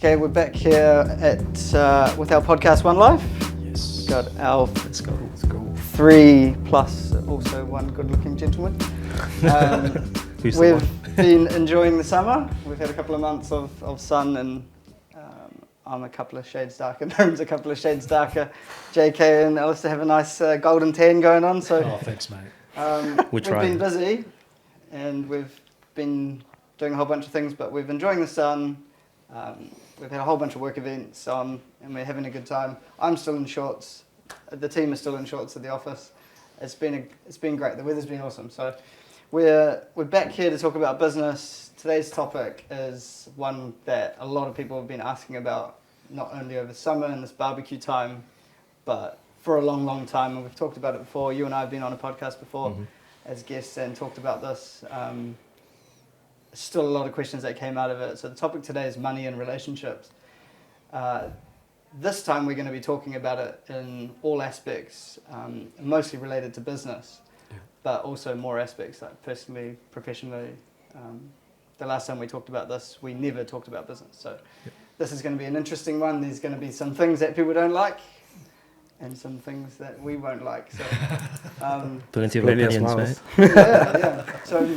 Okay, we're back here at with our podcast OneLife. Yes. We've got our Let's go. 3 plus also one good-looking gentleman. Who's the We've one? been enjoying the summer. We've had a couple of months of sun, and I'm a couple of shades darker. Noam's a couple of shades darker. JK and Alistair have a nice golden tan going on. So Oh, thanks, mate. we've been busy, and we've been doing a whole bunch of things, but we're enjoying the sun. We've had a whole bunch of work events on, and we're having a good time. I'm still in shorts. The team is still in shorts at the office. It's been great. The weather's been awesome. So we're back here to talk about business. Today's topic is one that a lot of people have been asking about, not only over summer and this barbecue time, but for a long, long time. And we've talked about it before. You and I have been on a podcast before as guests and talked about this. Still a lot of questions that came out of it. So the topic today is money and relationships. This time we're going to be talking about it in all aspects, mostly related to business, but also more aspects like personally, professionally. The last time we talked about this, we never talked about business. So this is going to be an interesting one. There's going to be some things that people don't like and some things that we won't like. So, plenty of opinions, mate. yeah. So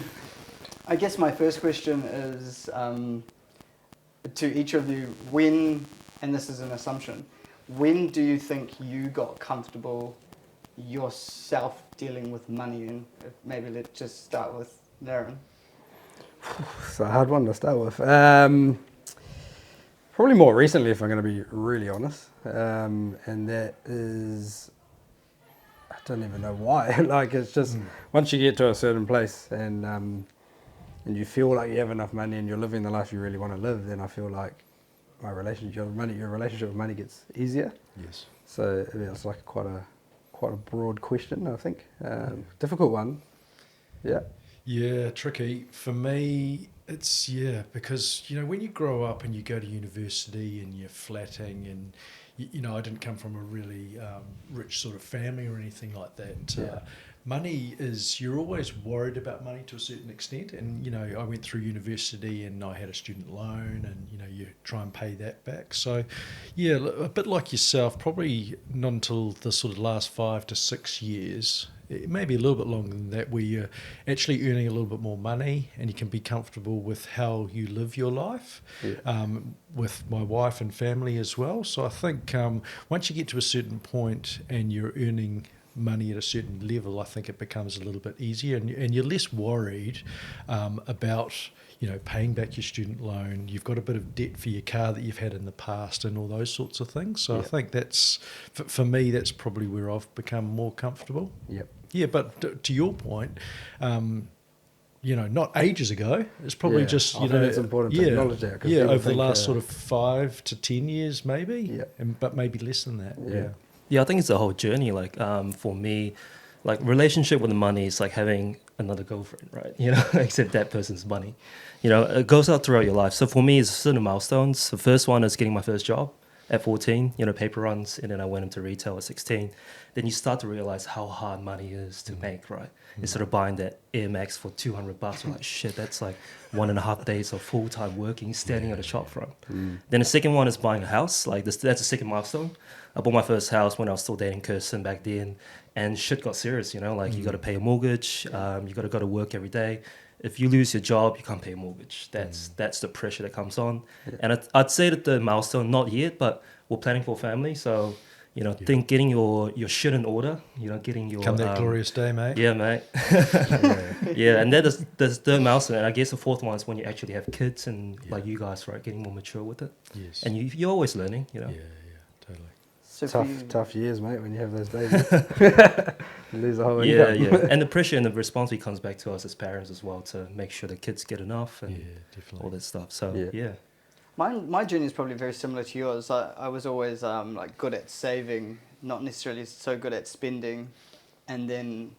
I guess my first question is to each of you, and this is an assumption, when do you think you got comfortable yourself dealing with money? And maybe let's just start with Darren. It's a hard one to start with. Probably more recently, if I'm going to be really honest. And that is, I don't even know why. Like, it's just once you get to a certain place and you feel like you have enough money and you're living the life you really want to live, then I feel like your relationship with money gets easier. Yes. So it's like quite a broad question, I think. Difficult one. Yeah. Yeah, tricky. For me, it's, because, when you grow up and you go to university and you're flatting and, I didn't come from a really rich sort of family or anything like that. Money is, you're always worried about money to a certain extent. And, I went through university and I had a student loan and, you try and pay that back. So, a bit like yourself, probably not until the sort of last 5 to 6 years, it may be a little bit longer than that, where you're actually earning a little bit more money and you can be comfortable with how you live your life, with my wife and family as well. So I think once you get to a certain point and you're earning money at a certain level, I think it becomes a little bit easier and you're less worried about paying back your student loan. You've got a bit of debt for your car that you've had in the past and all those sorts of things. So I think that's, for me, that's probably where I've become more comfortable. Yeah, but to your point, not ages ago. It's probably just, I think it's important to acknowledge that. Over the last sort of 5 to 10 years maybe, but maybe less than that. Yeah, I think it's a whole journey. Like for me, like relationship with money is like having another girlfriend, right? Except that person's money. It goes out throughout your life. So for me, it's certain milestones. The first one is getting my first job at 14, paper runs, and then I went into retail at 16. Then you start to realize how hard money is to make, right? Instead of buying that Air Max for $200, you're like, shit, that's like 1.5 days of full-time working, standing at a shop front. Then the second one is buying a house. Like that's the second milestone. I bought my first house when I was still dating Kirsten back then, and shit got serious, like you got to pay a mortgage, you got to go to work every day. If you lose your job, you can't pay a mortgage. That's the pressure that comes on. And I'd say that the milestone, not yet, but we're planning for a family. So, think getting your shit in order, getting your... Come that glorious day, mate. Yeah, mate. And that is the third milestone. And I guess the fourth one is when you actually have kids and like you guys, right, getting more mature with it. Yes. And you're always learning, Yeah, totally. So Tough years, mate, when you have those babies. You lose the whole income. And the pressure and the responsibility comes back to us as parents as well to make sure the kids get enough and all that stuff. So, My journey is probably very similar to yours. I was always like good at saving, not necessarily so good at spending. And then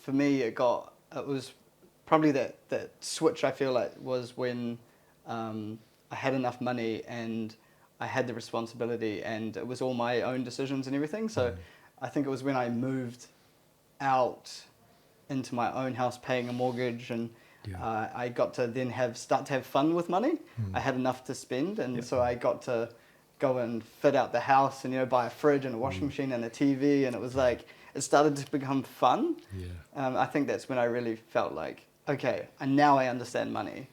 for me, it was probably that switch, I feel like, was when I had enough money and I had the responsibility and it was all my own decisions and everything. So I think it was when I moved out into my own house, paying a mortgage, and Yeah. I got to then start to have fun with money. I had enough to spend, and Yep. so I got to go and fit out the house and buy a fridge and a washing machine and a TV, and it was like it started to become fun. Yeah. I think that's when I really felt like, okay, and now I understand money.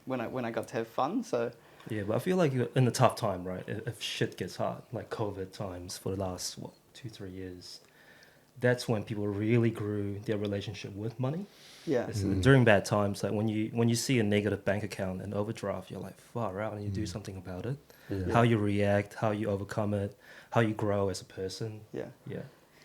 When I got to have fun, so Yeah, but I feel like you're in a tough time, right? If shit gets hard, like COVID times for the last 2-3 years, that's when people really grew their relationship with money. yeah, It's during bad times, like when you see a negative bank account and overdraft, you're like far out, and you do something about it. Yeah. How you react, how you overcome it, how you grow as a person. yeah. Yeah,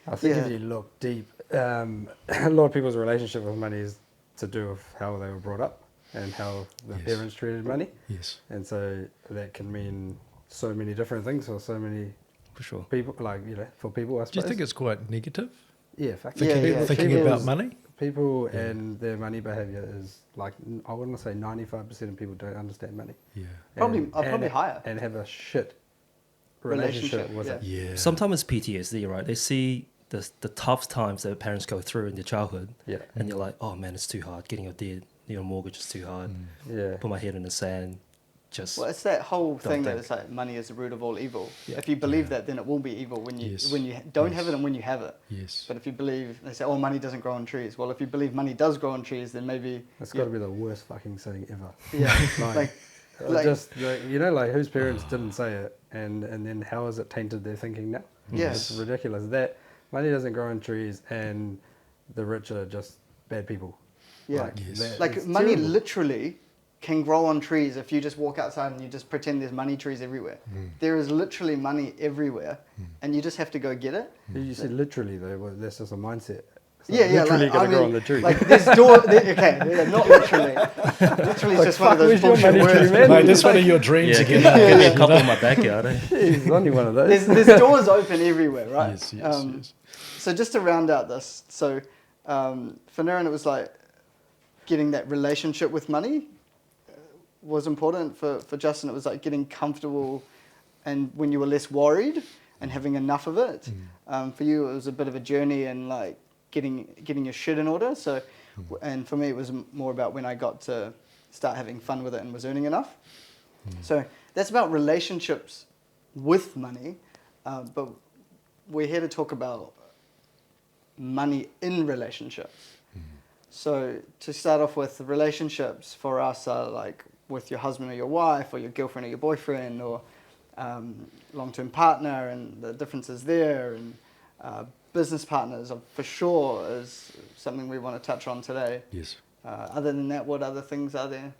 I think Yeah. if you look deep, a lot of people's relationship with money is to do with how they were brought up and how the Yes. parents treated money. Yes. And so that can mean so many different things for so many for sure. people, like, for people, I suppose. Do you think it's quite negative? Yeah, fuck Yeah, yeah. Thinking People's- about money? People Yeah. and their money behavior is like, I wouldn't say 95% of people don't understand money. Yeah. Probably higher. And have a shit relationship with it. Yeah. Sometimes it's PTSD, right? They see the tough times that parents go through in their childhood, Yeah. and you're like, oh man, it's too hard. Getting your mortgage is too hard. Yeah. Put my head in the sand. Just Well, it's that whole thing that think. it's like money is the root of all evil. Yeah. If you believe Yeah. that, then it will be evil when you Yes. don't Yes. have it and when you have it. Yes. But if you believe, they say, oh, money doesn't grow on trees. Well, if you believe money does grow on trees, then maybe That's got to be the worst fucking saying ever. yeah, Like, like- just like whose parents didn't say it, and then how has it tainted their thinking now? Yeah. It's ridiculous. That money doesn't grow on trees, and the rich are just bad people. yeah. Like, Yes. that Like is money terrible. literally can grow on trees if you just walk outside and you just pretend there's money trees everywhere. There is literally money everywhere, and you just have to go get it. You said literally though, well, that's just a mindset. It's Yeah, not yeah. literally Like, gonna I grow mean, on the tree. like this door. Okay, yeah, not literally. Literally, it's just one of those fuck, where's your bullshit money words. tree, man? Mate, that's one of your dreams yeah, again. give me a couple in my backyard. Eh? He's only one of those. There's doors open everywhere, right? Yes, yes, yes. So just to round out this, so for Naren, it was like getting that relationship with money was important. For Justin, it was like getting comfortable and when you were less worried and having enough of it. For you, it was a bit of a journey and like getting your shit in order. So, and for me, it was more about when I got to start having fun with it and was earning enough. So that's about relationships with money, but we're here to talk about money in relationships. So to start off with, the relationships for us are like with your husband or your wife or your girlfriend or your boyfriend or long-term partner and the differences there, and business partners for sure is something we want to touch on today. Yes. Other than that, what other things are there?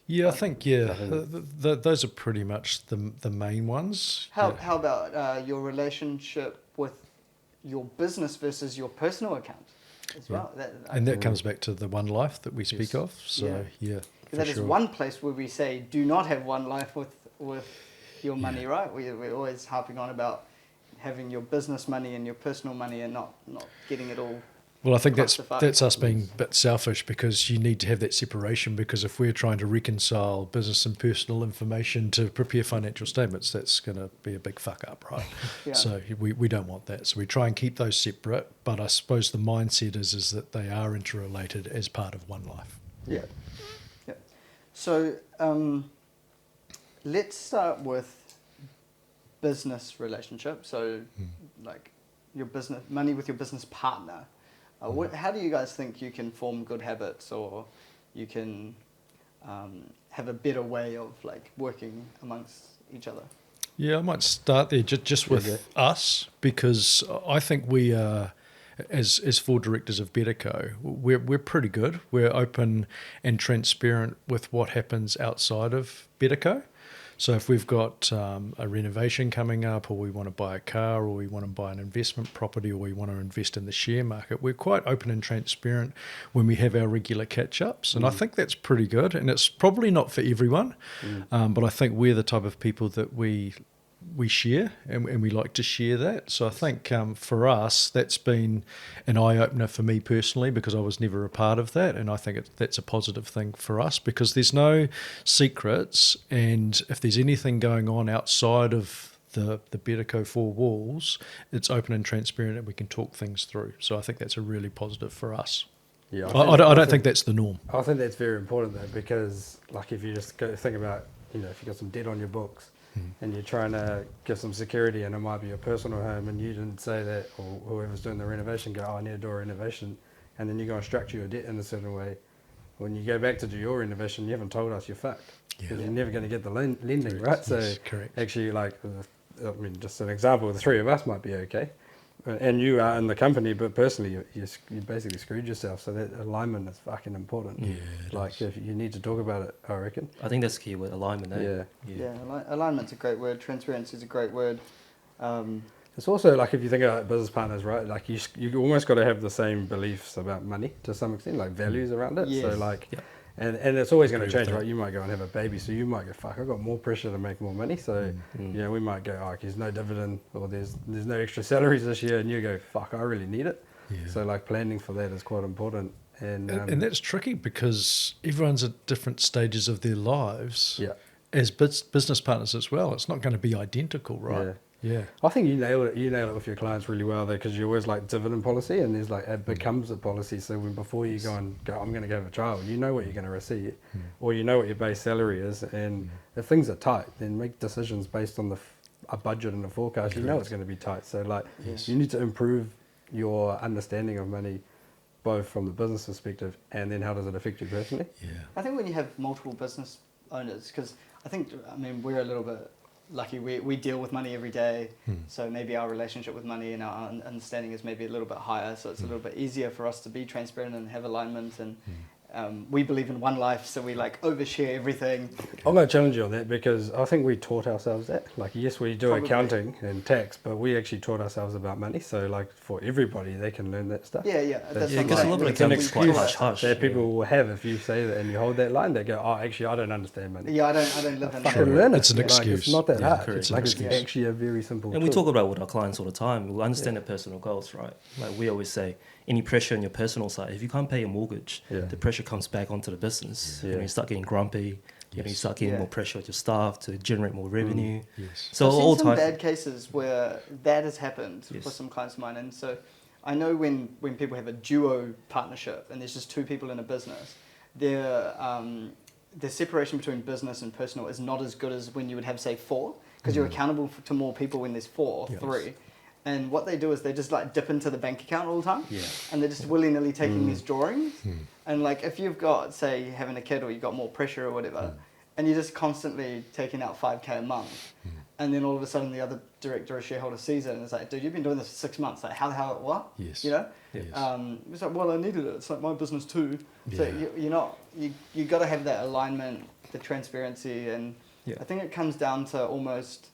Yeah, I think those are pretty much the main ones. How Yeah. how about your relationship with your business versus your personal account as well? And that comes back to the OneLife that we speak Yes. of. So yeah, for that is sure. one place where we say do not have one life with your money, right? We're always harping on about having your business money and your personal money and not getting it all. Well, I think clusterfuck. that's us being a bit selfish, because you need to have that separation, because if we're trying to reconcile business and personal information to prepare financial statements, that's going to be a big fuck up, right? Yeah. So we don't want that. So we try and keep those separate, but I suppose the mindset is that they are interrelated as part of OneLife. Yeah. Yeah. So let's start with business relationship. So like your business money with your business partner. How do you guys think you can form good habits, or you can have a better way of like working amongst each other? Yeah, I might start there just with us, because I think we are, as 4 directors of BetterCo, we're pretty good. We're open and transparent with what happens outside of BetterCo. So if we've got a renovation coming up, or we want to buy a car, or we want to buy an investment property, or we want to invest in the share market, we're quite open and transparent when we have our regular catch-ups. And I think that's pretty good. And it's probably not for everyone, but I think we're the type of people that we share, and we like to share that. So I think for us, that's been an eye-opener for me personally, because I was never a part of that, and I think that's a positive thing for us, because there's no secrets, and if there's anything going on outside of the BetterCo 4 walls, it's open and transparent, and we can talk things through. So I think that's a really positive for us. Yeah, I don't think that's the norm. I think that's very important though, because like if you just go think about, you know, if you got some debt on your books and you're trying to give some security, and it might be your personal home, and you didn't say that, or whoever's doing the renovation go, oh, I need to do a renovation, and then you go and structure your debt in a certain way. When you go back to do your renovation, you haven't told us, you're fucked, because you're never going to get the lending, right? So Yes, correct. actually, like, I mean, just an example, the three of us might be okay, and you are in the company, but personally, you basically screwed yourself. So that alignment is fucking important. Yeah, like if you need to talk about it, I reckon. I think that's key with alignment. Eh? Yeah. Alignment's a great word. Transparency is a great word. It's also like if you think about business partners, right? Like you almost got to have the same beliefs about money to some extent, like values around it. Yes. So like, and it's always going to Agree with change, that. right? You might go and have a baby, so you might go, fuck, I've got more pressure to make more money. So you know, we might go, oh, there's no dividend, or there's no extra salaries this year, and you go, fuck, I really need it. Yeah. So like planning for that is quite important. And that's tricky because everyone's at different stages of their lives yeah. as business partners as well. It's not going to be identical, right? Yeah. I think you nail it. You nail it with your clients really well there, because you always like dividend policy, and there's like it becomes a policy. So when before you go, I'm going to go have a child, you know what you're going to receive, or you know what your base salary is, and if things are tight, then make decisions based on a budget and a forecast. You know it's going to be tight. So like you need to improve your understanding of money, both from the business perspective and then how does it affect you personally. Yeah. I think when you have multiple business owners, because I mean, we're a little bit lucky. We deal with money every day, so maybe our relationship with money and our understanding is maybe a little bit higher, so it's a little bit easier for us to be transparent and have alignment. And we believe in OneLife, so we like overshare everything. I'm going to challenge you on that, because I think we taught ourselves that. Like, yes, we do Probably. accounting and tax, but we actually taught ourselves about money. So, like, for everybody, they can learn that stuff. Yeah, that's Yeah, what I'm because a saying. lot of It's an accountants quite excuse hush-hush. that people will have if you say that and you hold that line. They go, oh, actually, I don't understand money. Yeah, I don't live in Fucking learn it. It's an Like, excuse. it's not that Yeah, hard. correct. It's like It's an it's excuse. actually a very simple And we tool. talk about with our clients all the time. We understand their personal goals, right? Like we always say, any pressure on your personal side, if you can't pay your mortgage, the pressure comes back onto the business. Yeah. You know, you start getting grumpy. You know, you start getting more pressure with your staff to generate more revenue. Yes. So I've seen all some time. bad cases where that has happened Yes. for some clients of mine, and so I know when people have a duo partnership and there's just two people in a business, their separation between business and personal is not as good as when you would have, say, four, because you're accountable to more people when there's four, Yes. three. And what they do is they just like dip into the bank account all the time, Yeah. and they're just willy-nilly taking these drawings. And like if you've got, say, having a kid or you've got more pressure or whatever, and you're just constantly taking out 5K a month, and then all of a sudden the other director or shareholder sees it and it's like, dude, you've been doing this for 6 months. Like, how the hell, what? Yes. You know? Yes. It's like, well, I needed it. It's like my business too. So Yeah. you got to have that alignment, the transparency, and I think it comes down to almost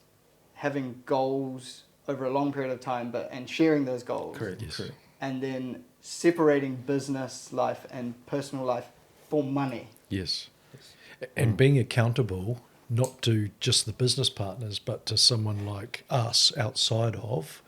having goals over a long period of time, and sharing those goals. Correct. Yes. Correct. And then separating business life and personal life for money. Yes. And being accountable, not to just the business partners, but to someone like us outside of,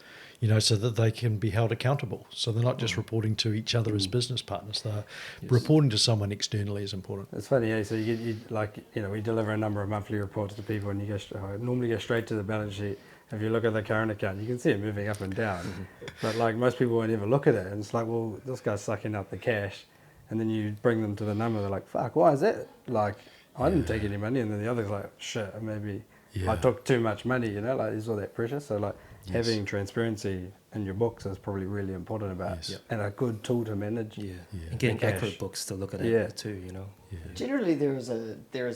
so that they can be held accountable. So they're not just reporting to each other as business partners, they're reporting to someone externally is important. It's funny, eh? So we deliver a number of monthly reports to people, and you normally go straight to the balance sheet. If you look at the current account, you can see it moving up and down. But like most people won't ever look at it, and it's like, well, this guy's sucking up the cash, and then you bring them to the number, they're like, fuck, why is that? Like, I didn't take any money, and then the other's like, shit, maybe I took too much money, like there's all that pressure. So like having transparency in your books is probably really important about and a good tool to manage. Yeah. And getting cash. accurate books to look at it too, Yeah. Generally, there is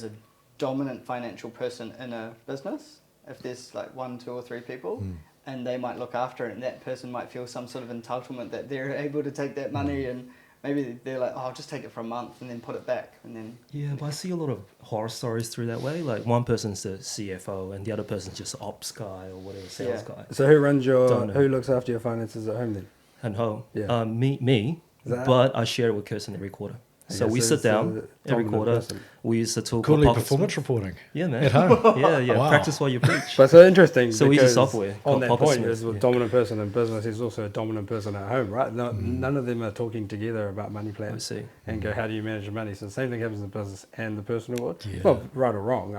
a dominant financial person in a business. If there's like 1, 2, or 3 people, and they might look after it, and that person might feel some sort of entitlement that they're able to take that money, and maybe they're like, oh, I'll just take it for a month and then put it back, and then. Yeah, but I see a lot of horror stories through that way. Like one person's the CFO and the other person's just ops guy or whatever, sales guy. So who looks after your finances at home then? And home. Yeah. Me. But I share it with Kirsten every quarter. So we sit down every quarter. Person. We use the tool called Quarterly Pocket performance Smith. reporting Yeah, man. at home. Yeah. Wow. Practice while you preach. But it's so interesting. So we use because software on called that Pocket point, Smith. is a dominant person in business is also a dominant person at home, right? None of them are talking together about money plans. I see. And go, how do you manage your money? So the same thing happens in business and the personal world. Yeah. It's not right or wrong.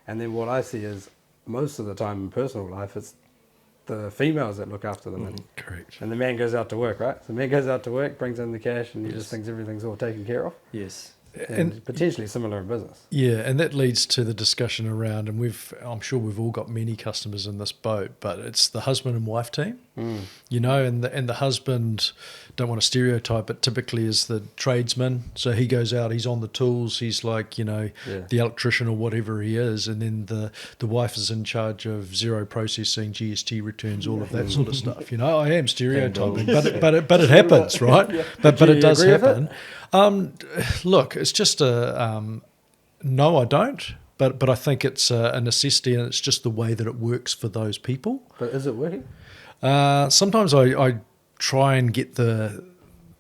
And then what I see is most of the time in personal life, it's the females that look after the money. Correct. And the man goes out to work, right? So the man goes out to work, brings in the cash, and he Yes. just thinks everything's all taken care of. Yes. And potentially similar in business. Yeah, and that leads to the discussion around, and I'm sure we've all got many customers in this boat, but it's the husband and wife team, you know, and the husband, don't want to stereotype, but typically is the tradesman. So he goes out, he's on the tools, he's like, you know, the electrician or whatever he is, and then the wife is in charge of zero processing, GST returns, all of that sort of stuff. You know, I am stereotyping, but it happens, right? But it does happen. Look, it's just no, I don't. But I think it's a necessity, and it's just the way that it works for those people. But is it working? Sometimes I try and get the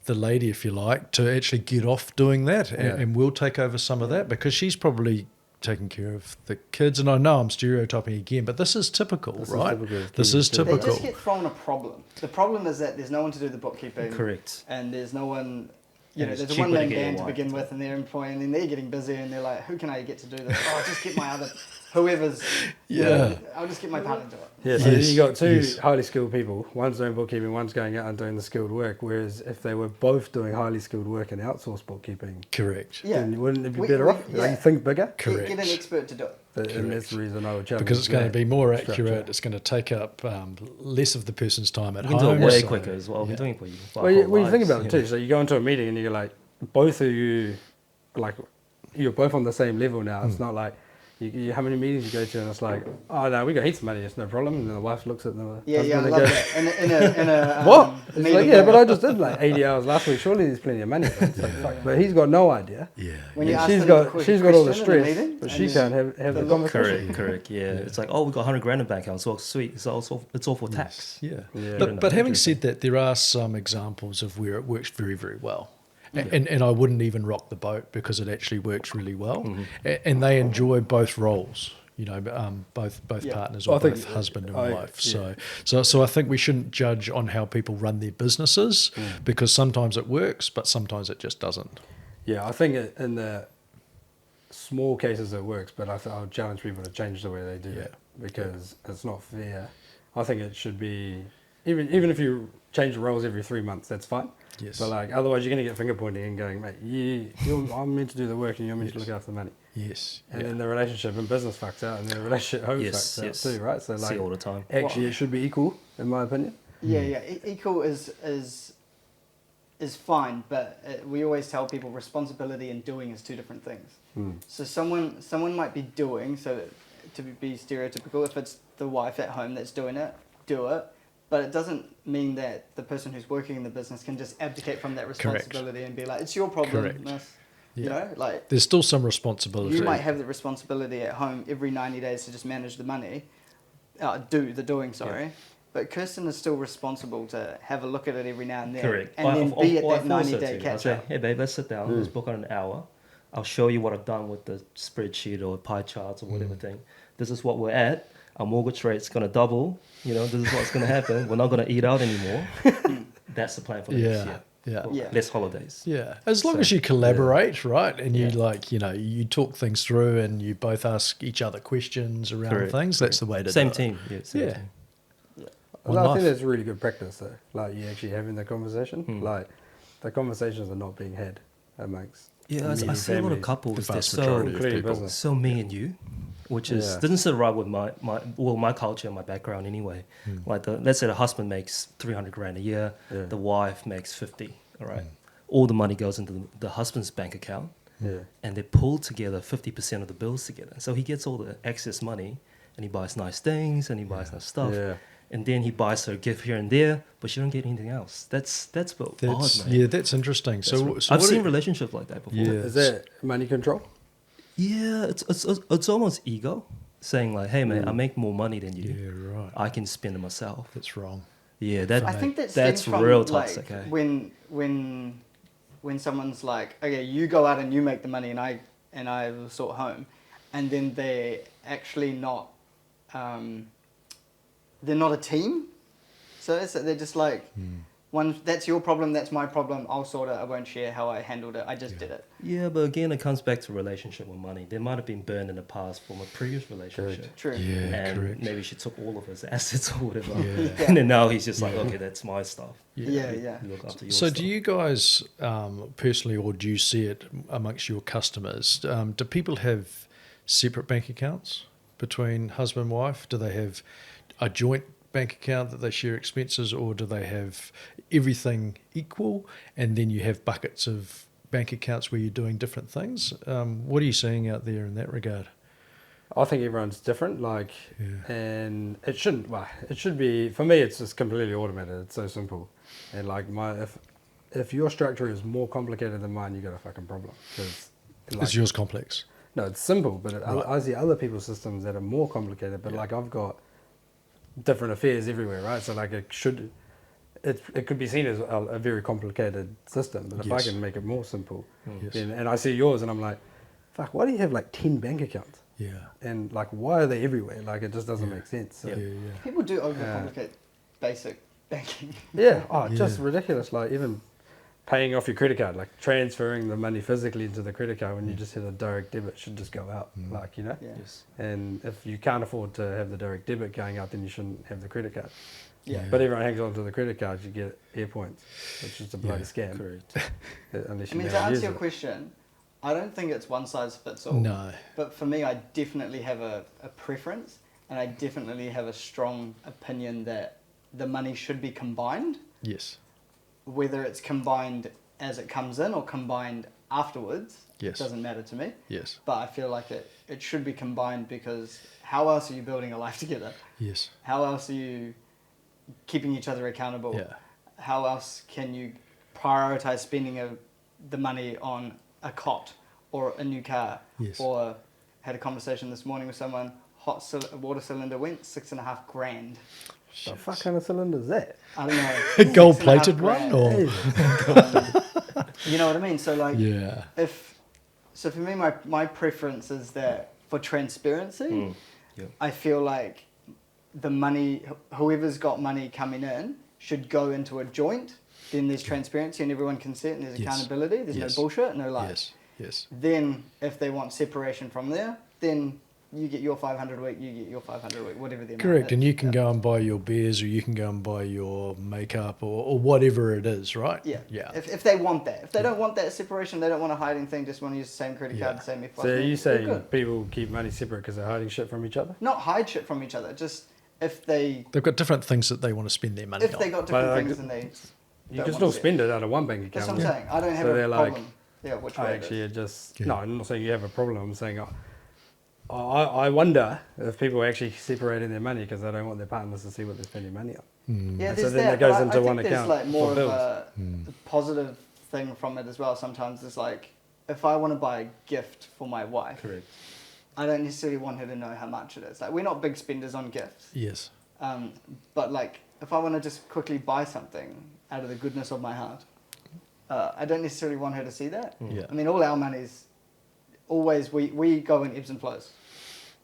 lady, if you like, to actually get off doing that, and we'll take over some of that, because she's probably taking care of the kids. And I know I'm stereotyping again, but this is typical, right? This is typical. They just get thrown a problem. The problem is that there's no one to do the bookkeeping. Correct. And there's no one, you know, it's there's a cheaper to one-man get your band to wife begin to- with, and they're employing, and then they're getting busy, and they're like, who can I get to do this? Oh, I'll just get my other, whoever's, I'll just get my partner to do it. Yeah, so Yes, you got two yes. highly skilled people. One's doing bookkeeping, one's going out and doing the skilled work. Whereas if they were both doing highly skilled work and outsourced bookkeeping, Correct. Yeah. then wouldn't it be We- better we- off? yeah. Like, you think bigger? Correct. Get an expert to do it. And that's the reason I would challenge. Because it's going to that be more structure. accurate. It's going to take up less of the person's time at You can home. do it way so- quicker as well. yeah. We're doing it for you. for our Well, you, whole when you think lives, about it too, so you go into a meeting and you're like, both of you, like, you're both on the same level now. It's not like you how many meetings you go to and it's like, oh no, we got heaps of money, it's no problem. And then the wife looks at the Yeah, husband I and love goes, that. In a what? It's meeting like, yeah, where- but I just did like 80 hours last week. Surely there's plenty of money. It's like, fuck. But he's got no idea. Yeah. When you And ask she's them got the she's got all the question in stress, meeting, but and she then can't have the the conversation. Correct. Yeah. It's like, oh, we got 100 grand in bank account. So sweet. It's all for tax. Yeah. Yeah. But having said that, there are some examples of where it works very, very well. And I wouldn't even rock the boat, because it actually works really well. And they enjoy both roles, you know, both partners, or I think- both husband and I- wife. yeah. So I think we shouldn't judge on how people run their businesses, because sometimes it works, but sometimes it just doesn't. Yeah, I think in the small cases it works, but I would challenge people to change the way they do it, because it's not fair. I think it should be, even if you change the roles every 3 months, that's fine. Yes. But like, otherwise you're going to get finger pointing and going, mate, I'm meant to do the work and you're meant to look after the money. Yes. And then the relationship in business fucks out, and then the relationship at home Yes, fucks yes. out too, right? So See like, all the time. actually it should be equal, in my opinion. Yeah. Equal is fine, but we always tell people responsibility and doing is two different things. So someone might be doing, so to be stereotypical, if it's the wife at home that's doing it, do it. But it doesn't mean that the person who's working in the business can just abdicate from that responsibility and be like, it's your problem, Correct. miss. Yeah. You know, like There's still some responsibility. you might have the responsibility at home every 90 days to just manage the money, doing. But Kirsten is still responsible to have a look at it every now and then, Correct. and then be at that I force her 90-day to. I'll catch say, up. hey babe, let's sit down. Let's book on an hour. I'll show you what I've done with the spreadsheet or pie charts or whatever thing. This is what we're at. Our mortgage rate's going to double. You know, this is what's going to happen. We're not going to eat out anymore. That's the plan for next year. Yeah. Yeah. Less holidays. Yeah, as long So, as you collaborate, right, and you Yeah. you talk things through, and you both ask each other questions around Correct, things. That's the way to Same do it. team. Yeah. Same Yeah. team. Well, I OneLife. think that's really good practice though. Like, you actually having the conversation. Like, the conversations are not being had amongst. Yeah, I immediate see a lot of families. couples. The They're vast so majority of Including people. business. so me and you, which is Yeah. doesn't sit right with my culture and my background anyway. Like let's say the husband makes 300 grand a year, Yeah. the wife makes 50. All right, all the money goes into the husband's bank account, Yeah. and they pull together 50% of the bills together. So he gets all the excess money, and he buys nice things, and he buys nice stuff. Yeah. And then he buys her a gift here and there, but she don't get anything else. That's odd, That's man. yeah, that's interesting. That's So, right. so I've what seen do- relationships like that before. Yeah. Is that money control? Yeah, it's almost ego saying like, "Hey man, I make more money than you. Yeah, right. I can spend it myself." That's wrong. Yeah, that I think that that's stems from real like, toxic. Eh? when someone's like, okay, you go out and you make the money, and I will sort home, and then they're actually not, they're not a team. So they're just like, that's your problem, that's my problem, I'll sort it, I won't share how I handled it, I just did it. Yeah, but again, it comes back to relationship with money. They might have been burned in the past from a previous relationship. True. Yeah, And correct. maybe she took all of his assets or whatever. Yeah. And then now he's just like, okay, that's my stuff. Yeah. You look after your So stuff. do you guys personally, or do you see it amongst your customers, do people have separate bank accounts between husband and wife? Do they have a joint bank account that they share expenses, or do they have everything equal and then you have buckets of bank accounts where you're doing different things? What are you seeing out there in that regard? I think everyone's different, like, and it shouldn't. Well, it should be. For me, it's just completely automated. It's so simple, and like if your structure is more complicated than mine, you got a fucking problem. Because Is yours complex? no, it's simple, but Right. I see other people's systems that are more complicated. But like I've got different affairs everywhere, right? So like it could be seen as a very complicated system, but if I Yes. can make it more simple, Yes. then, and I see yours, and I'm like, fuck, why do you have like 10 bank accounts? Yeah. And like, why are they everywhere? Like, it just doesn't make sense. So, Yeah. People do overcomplicate basic banking. yeah, oh, just Yeah. ridiculous. Like even paying off your credit card, like transferring the money physically into the credit card when you just hit a direct debit should just go out, like, you know. Yeah. Yes. And if you can't afford to have the direct debit going out, then you shouldn't have the credit card. Yeah. But everyone hangs on to the credit card, you get air points, which is a bloody scam. Correct. Unless I you mean, know to how to answer use your it. question, I don't think it's one size fits all. No. But for me, I definitely have a preference, and I definitely have a strong opinion that the money should be combined, Yes. whether it's combined as it comes in or combined afterwards. Yes. It doesn't matter to me. Yes. But I feel like it should be combined, because how else are you building a life together? Yes. How else are you keeping each other accountable? Yeah. How else can you prioritize spending the money on a cot or a new car? Yes. Or had a conversation this morning with someone, water cylinder went $6.5 grand. The fuck kind of cylinder is that? I don't know. A gold-plated $6.5 one, grand. or You know what I mean? So like, yeah. So for me, my preference is that for transparency, Yeah. I feel like the money, whoever's got money coming in, should go into a joint. Then there's transparency and everyone can see it, and there's Yes. accountability. There's Yes. no bullshit, no lies. Yes. Yes. Then if they want separation from there, then you get your 500 a week, you get your 500 a week, whatever the amount Correct, is. and you can Yeah. go and buy your beers, or you can go and buy your makeup, or whatever it is, right? Yeah. Yeah. If they want that. If they don't want that separation, they don't want to hide anything, just want to use the same credit card, Yeah. the same F+. So are you they're saying good. people keep money separate because they're hiding shit from each other? Not hide shit from each other, just if they They've got different things that they want to spend their money if they on. got different But, like, things and they You don't can want still to spend it out of one bank account. That's what I'm yeah. saying. I don't have So a they're like, problem. Which I way actually it is. just Yeah. no. I'm not saying you have a problem. I'm saying I wonder if people are actually separating their money because they don't want their partners to see what they're spending money on. Yeah, And there's so then that. it goes but into I think one there's account like more for of bills. a positive thing from it as well. Sometimes it's like, if I want to buy a gift for my wife, Correct. I don't necessarily want her to know how much it is. Like, we're not big spenders on gifts. Yes. But like, if I want to just quickly buy something out of the goodness of my heart, I don't necessarily want her to see that. Yeah. I mean, all our money's always, we go in ebbs and flows,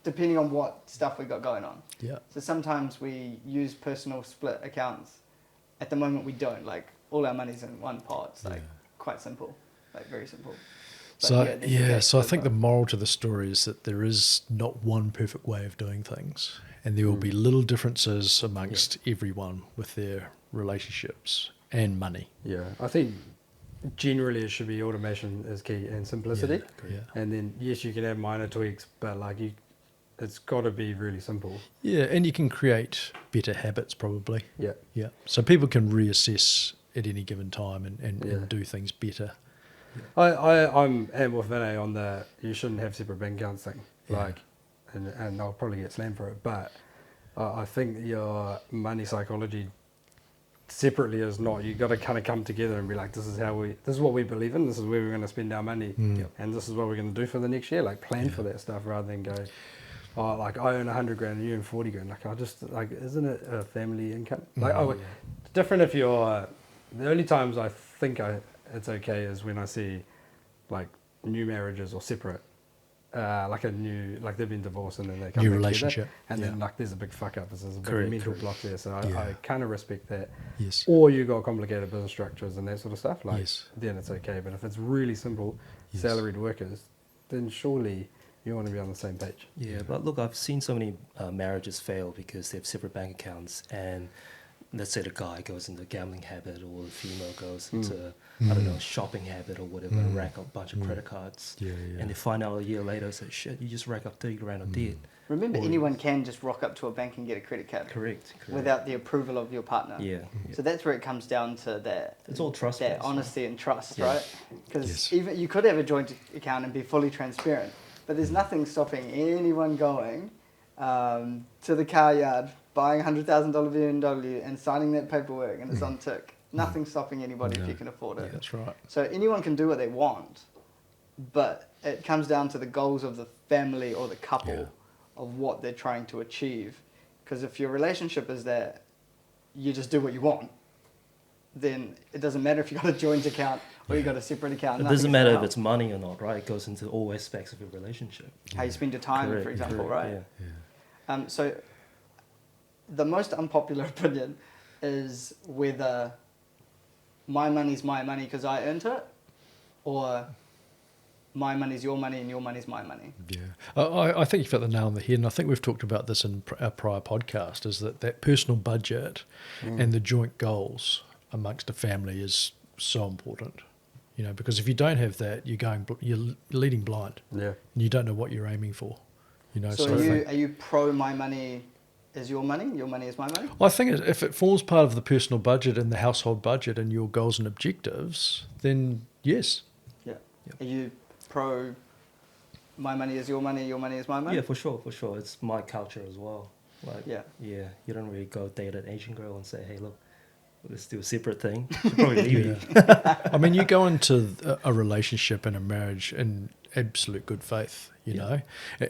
depending on what stuff we got going on. Yeah. So sometimes we use personal split accounts. At the moment, we don't. Like, all our money's in one pot. It's like quite simple, like very simple. But So there's yeah, that so I think the split moral to the story is that there is not one perfect way of doing things, and there will be little differences amongst everyone with their relationships and money. Yeah, I think generally it should be automation is key and simplicity. Yeah. And then yes, you can have minor tweaks, but like it's got to be really simple. Yeah, and you can create better habits probably. Yeah. Yeah. So people can reassess at any given time and Yeah. do things better. I'm with Vinay on the you shouldn't have separate bank accounts thing. Yeah. Like, and I'll probably get slammed for it, but I think your money psychology separately is not. You got to kind of come together and be like, this is what we believe in. This is where we're going to spend our money, and this is what we're going to do for the next year. Like, plan for that stuff rather than go, oh, like I earn 100 grand and you earn 40 grand. Like, I just like, isn't it a family income? Like, it's different if you're. The only times I think it's okay is when I see like new marriages or separate like they've been divorced and then they come New back relationship. together, and then like there's a big fuck up, there's a big Correct, mental correct. block there. So Yeah. I kind of respect that. Yes. Or you got complicated business structures and that sort of stuff, like Yes. then it's okay. But if it's really simple Yes. salaried workers, then surely you want to be on the same page. Yeah, but look, I've seen so many marriages fail because they have separate bank accounts, and let's say the guy goes into a gambling habit, or the female goes into I don't know, shopping habit or whatever, and rack up a bunch of credit cards, Yeah, yeah. and they find out a year later, say, shit, you just rack up 30 grand of debt. Remember, Or- anyone can just rock up to a bank and get a credit card Correct. without the approval of your partner. Yeah. So that's where it comes down to that. It's all trust That based, honesty and trust, Yeah. right? Because Yes. even you could have a joint account and be fully transparent, but there's nothing stopping anyone going to the car yard, buying a $100,000 BMW and signing that paperwork, and it's on tick. Nothing stopping anybody if No. you can afford Yeah, it. that's right. So anyone can do what they want, but it comes down to the goals of the family or the couple Yeah. of what they're trying to achieve. Because if your relationship is that you just do what you want, then it doesn't matter if you got a joint account or you got a separate account. It nothing's doesn't gonna matter if help. it's money or not, right? It goes into all aspects of your relationship. How you spend your time, Correct, for example, correct, right? Yeah. Yeah. So the most unpopular opinion is whether my money's my money because I earned it, or my money's your money and your money's my money. Yeah, I think you've hit the nail on the head, and I think we've talked about this in our prior podcast, is that personal budget and the joint goals amongst a family is so important. You know, because if you don't have that, you're leading blind, Yeah. and you don't know what you're aiming for. You know, So I think, are you pro my money is your money is my money? I think if it forms part of the personal budget and the household budget and your goals and objectives, then yes. Yeah. Yeah. Are you pro my money is your money is my money? Yeah, for sure, for sure. It's my culture as well. Like, Yeah. you don't really go date an Asian girl and say, hey, look, let's do a separate thing. She'll probably leave you. I mean, you go into a relationship and a marriage in absolute good faith, you know.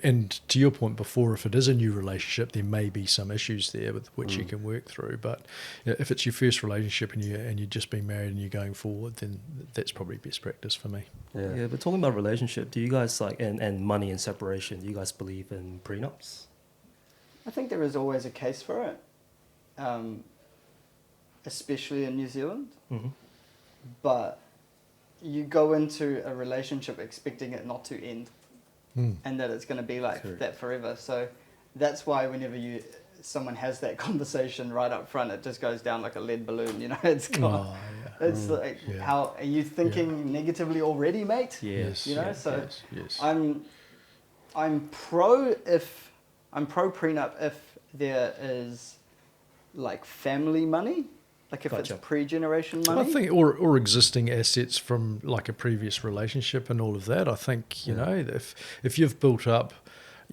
And to your point before, if it is a new relationship, there may be some issues there with which you can work through. But if it's your first relationship and you've just been married and you're going forward, then that's probably best practice for me. Yeah. Yeah, but talking about relationship, do you guys like, and money and separation, do you guys believe in prenups? I think there is always a case for it, especially in New Zealand. Mm-hmm. But you go into a relationship expecting it not to end and that it's going to be like Correct. that forever. So that's why whenever someone has that conversation right up front, it just goes down like a lead balloon. You know, it's gone. Oh, yeah. It's like, Yeah. how are you thinking negatively already, mate? Yes. You know, yes, so yes. Yes. I'm pro prenup if there is like family money, like if Gotcha. it's pre-generation money. I think, or existing assets from like a previous relationship and all of that. I think, you know, if you've built up,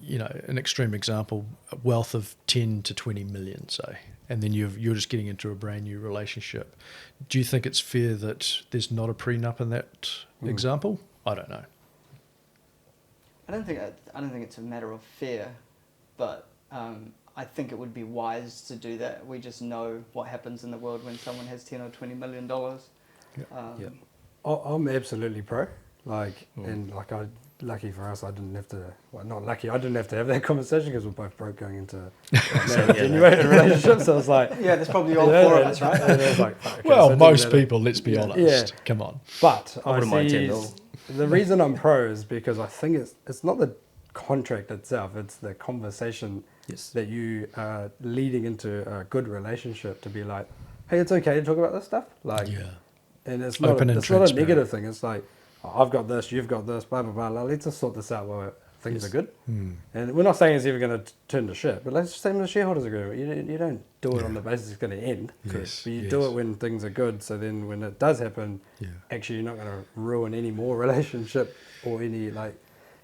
you know, an extreme example, a wealth of 10 to 20 million, say, and then you're just getting into a brand new relationship. Do you think it's fair that there's not a prenup in that example? I don't know. I don't think it's a matter of fear, but I think it would be wise to do that. We just know what happens in the world when someone has $10 or $20 million. Yeah. I'm absolutely pro. Like, and like lucky for us, I didn't have to. Well, not lucky. I didn't have to have that conversation because we're both broke going into marriage anyway, in relationships. So I was like, Yeah, there's probably all four of us, right? And I was like, okay, so Well, it didn't most matter. people, let's be honest. Yeah. Come on. But I wouldn't mind 10 see mil. the reason I'm pro is because I think it's not the contract itself; it's the conversation Yes. that you are leading into a good relationship to be like, hey, it's okay to talk about this stuff. Like, Yeah. and it's not Open and it's not a transparent. negative thing. It's like, oh, I've got this, you've got this, blah blah blah. Let's just sort this out while things are good. And we're not saying it's ever going to turn to shit, but let's just say with the shareholders agreement, you don't do it on the basis it's going to end. Yes, But you yes. do it when things are good. So then when it does happen, actually you're not going to ruin any more relationship or any like,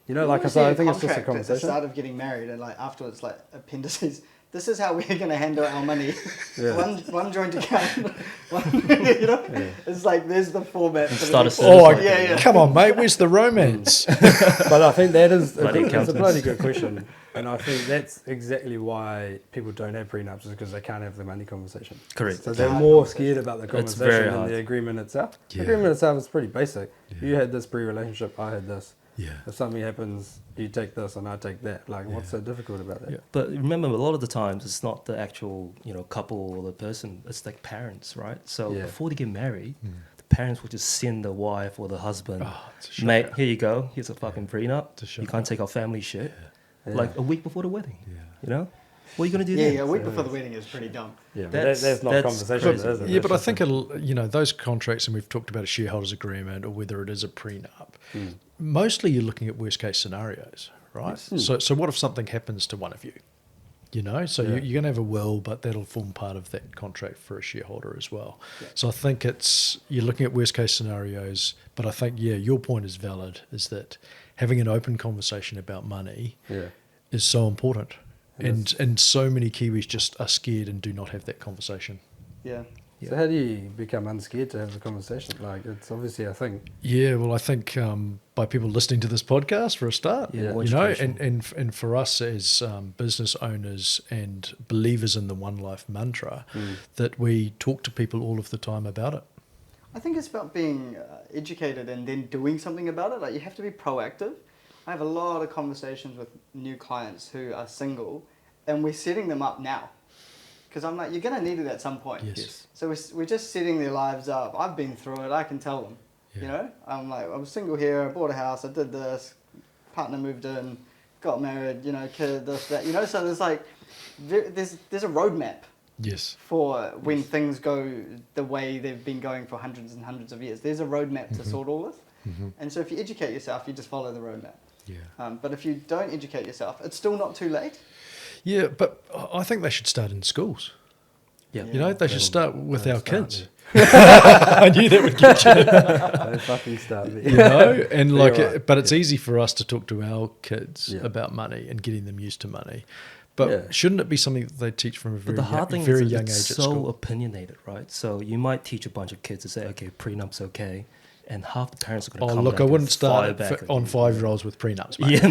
you know, like I said, I think it's just a At the conversation. start of getting married, and like afterwards, like appendices. This is how we're going to handle our money. Yeah. one joint account. You know, it's like there's the format. for the Start a next- service Oh, like yeah. come on, mate. Where's the romance? But I think that is Bloody it's a accountants. bloody good question. And I think that's exactly why people don't have prenups, is because they can't have the money conversation. Correct. So they're hard more conversation. scared about the It's conversation very than hard. the agreement itself. Yeah. The agreement itself is pretty basic. Yeah. You had this pre-relationship, I had this. Yeah. If something happens, you take this and I take that. Like, what's so difficult about that? Yeah. But remember, a lot of the times it's not the actual, couple or the person. It's like parents, right? So Yeah. before they get married, the parents will just send the wife or the husband, Oh, it's a shocker. mate, here you go. Here's a fucking prenup. It's a You shocker. can't take our family shit. Yeah. Like a week before the wedding. Yeah. What are you gonna do Yeah, then? yeah. A week before the wedding is pretty dumb. Yeah, but That's- that's not that's conversation, crazy. is it? Yeah, That's but I just think those contracts, and we've talked about a shareholders agreement or whether it is a prenup. Mostly, you're looking at worst case scenarios, right? So what if something happens to one of you? So Yeah. you're going to have a will, but that'll form part of that contract for a shareholder as well. Yeah. So I think you're looking at worst case scenarios, but I think your point is valid. Is that having an open conversation about money is so important. And so many Kiwis just are scared and do not have that conversation. Yeah. So how do you become unscared to have the conversation? Like, it's obviously a thing. Yeah, well, I think by people listening to this podcast for a start, Yeah, more education. and for us as business owners and believers in the OneLife mantra, that we talk to people all of the time about it. I think it's about being educated and then doing something about it. Like, you have to be proactive. I have a lot of conversations with new clients who are single, and we're setting them up now. Because I'm like, you're going to need it at some point. Yes. So we're just setting their lives up. I've been through it. I can tell them. Yeah. I'm like, I was single here. I bought a house. I did this. Partner moved in. Got married. Kid, this, that. So there's like, there's a roadmap. Yes. For when things go the way they've been going for hundreds and hundreds of years. There's a roadmap to sort all this. And so if you educate yourself, you just follow the roadmap. Yeah. But if you don't educate yourself, it's still not too late. Yeah, but I think they should start in schools. Yeah. They should start with our start kids. I knew that would get you. Don't fucking start me. And You're right. but it's easy for us to talk to our kids about money and getting them used to money. But shouldn't it be something that they teach from a But very, the hard thing very is young it's age so at school? opinionated, right? So you might teach a bunch of kids to say, okay, prenup's okay, and half the parents are going to Oh, come look, back I and wouldn't fire start back at on you. 5-year-olds with prenups, mate. Yeah,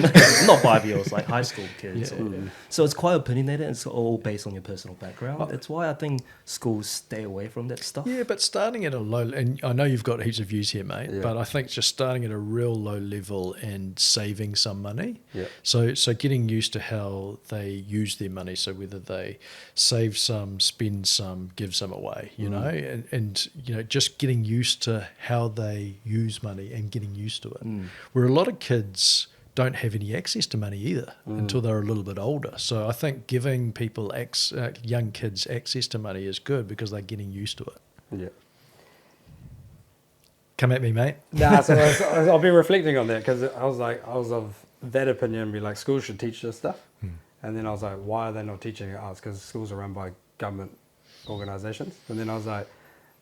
not 5-year-olds, like high school kids. Yeah. So it's quite opinionated. And it's all based on your personal background. That's why I think schools stay away from that stuff. Yeah, but starting at a low, and I know you've got heaps of views here, mate, Yeah. but I think just starting at a real low level and saving some money. Yeah. So getting used to how they use their money, so whether they save some, spend some, give some away, and just getting used to how they use money and getting used to it. Where a lot of kids don't have any access to money either until they're a little bit older. So I think giving people, young kids, access to money is good because they're getting used to it. Yeah. Come at me, mate. Nah, so I'll be reflecting on that because I was of that opinion, be like, schools should teach this stuff. And then I was like, why are they not teaching it? Oh, it's because schools are run by government organisations. And then I was like,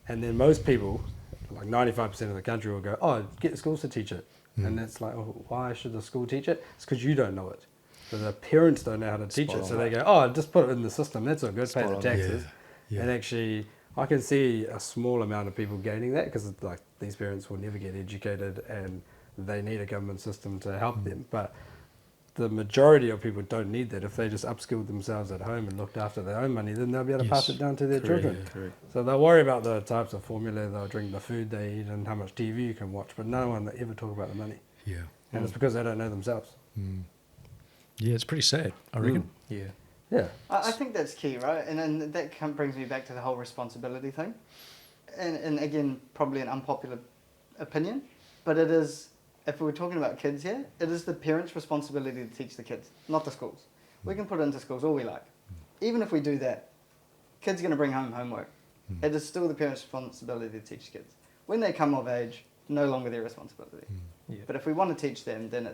and then most people, like 95% of the country will go, oh, get the schools to teach it. And it's like, oh, why should the school teach it? It's because you don't know it. So the parents don't know how to teach it. So they go, oh, just put it in the system. That's all good. Pay the taxes. Yeah. And actually, I can see a small amount of people gaining that because like these parents will never get educated and they need a government system to help them. But the majority of people don't need that. If they just upskilled themselves at home and looked after their own money, then they'll be able to pass it down to their children. Correct. So they'll worry about the types of formula they'll drink, the food they eat, and how much TV you can watch, but no one ever talk about the money. Yeah. And it's because they don't know themselves. Yeah, it's pretty sad, I reckon. Yeah. Yeah. I think that's key, right? And then that brings me back to the whole responsibility thing. And again, probably an unpopular opinion, but it is, if we're talking about kids here, it is the parents' responsibility to teach the kids, not the schools. We can put it into schools all we like. Even if we do that, kids are going to bring home homework. It is still the parents' responsibility to teach kids. When they come of age, no longer their responsibility. Yeah. But if we want to teach them, then